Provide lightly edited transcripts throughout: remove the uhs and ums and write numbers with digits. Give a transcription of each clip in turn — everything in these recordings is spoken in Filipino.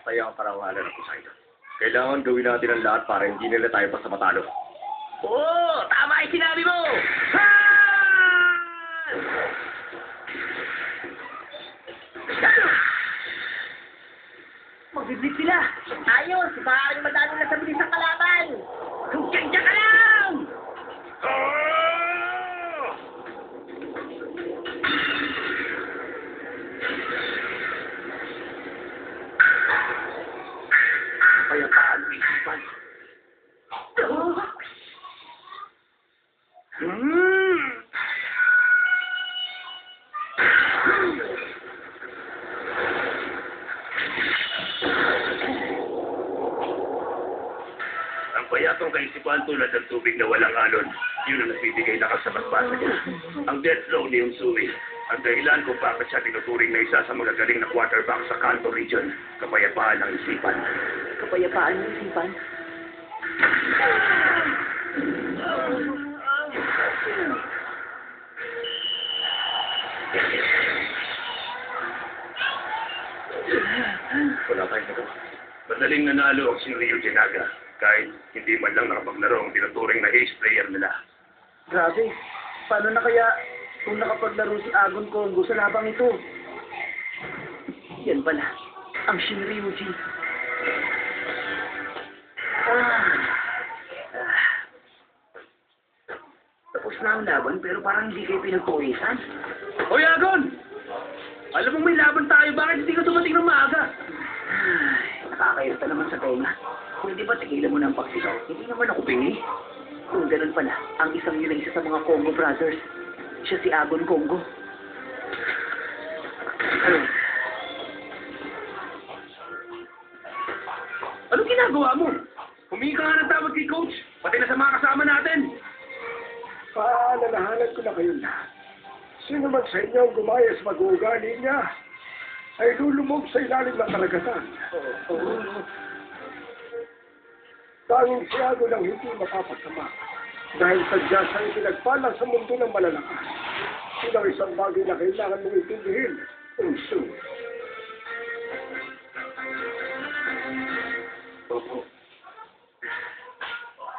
Kaya ang parawalan ng Poseidon. Kailangan gawin natin ang lahat para hindi nila tayo basta matalo. Oo! Tama yung sinabi mo! Ha! Magbiblit sila! Ayos! Maaaring madami na sa bilis ang kalaban! Diyan ka lang! Kaya paano isipan? Ang payatong kaisipan tulad ng tubig na walang alon, yun ang nagbibigay lakas sa basbasa niya. Ang death flow ni Unsumi, ang dahilan kung bakit siya tinuturing na isa sa magagaling na quarterback sa Kanto region, kapayapaan ng isipan. Kapayapaan ng isipan? Wala tayong nagawa. Madaling nanalo ang Shinryu Jinaga, kahit hindi man lang nakapaglaro ang tinuturing na ace player nila. Grabe. Paano na kaya kung nakapaglaro si Agon Congo sa labang ito? Yan pala, ang Shinryuji. Tapos na ang laban pero parang hindi kayo pinagpawisan. Hoy, Agon! Alam mo may laban tayo, bakit hindi ka dumating ng maaga? Nakakayota naman sa tenga. Pwede ba tigilan mo na ang pagsitaw? Hindi naman ako pingi. Kung ganun pala, ang isang yun ay isa sa mga Congo brothers. Siya si Agon Congo. Anong ginagawa mo? Humingi ka nga ng tawag kay Coach, pati na sa mga kasama natin. Paalalahanan ko na kayo lahat. Sino man sa inyo ang gumaya sa mag-uugali niya, ay lulumog sa ilalim ng karagatan. Tanging si Agon ang hindi mapapasama. Dahil sadya siyang pinagpala sa mundo ng malalakas. Ito ang isang bagay na kailangan mong intindihin. Unso.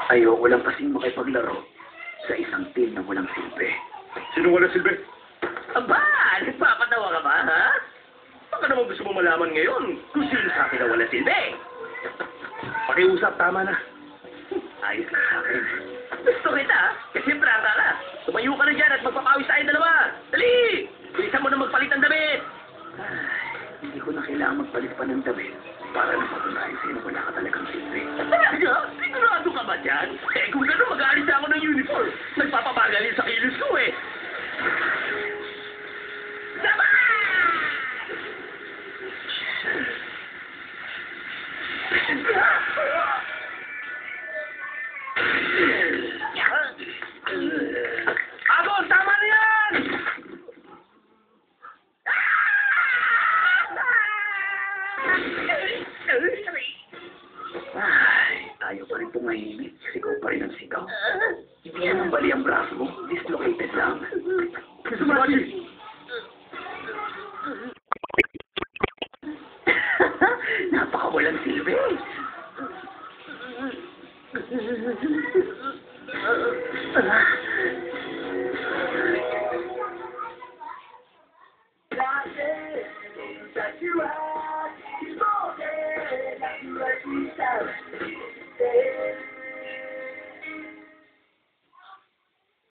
Ayoko lang kasing makipaglaro sa isang team na walang silbi. Sino wala silbi? Aba, nagpapatawa ka ba, ha? Baka naman gusto mo malaman ngayon kung sino sa akin na wala silbi. Pakiusap, tama na. Ayos ka sa akin. Gusto kita, kasi prangka ka. Tumayo ka na dyan at magpapawis tayo dalawa. Dali! Bilisan mo na magpalit ng damit. Hindi ko na kailangan magpalit pa ng damit para na patunayan sa'yo na wala ka talagang silbi. Talaga? Sigurado ka ba dyan? Eh, kung gano'n, mag-aalis ako ng uniform. Nagpapabagal yun sa kilos ko, eh. Sama! Agon, tama na yan! Ayaw pa rin pumahimik. Sigaw pa rin ang sigaw. Hindi naman bali ang braso mo. Dislocated lang. Sumachi! Napakawalang silbi.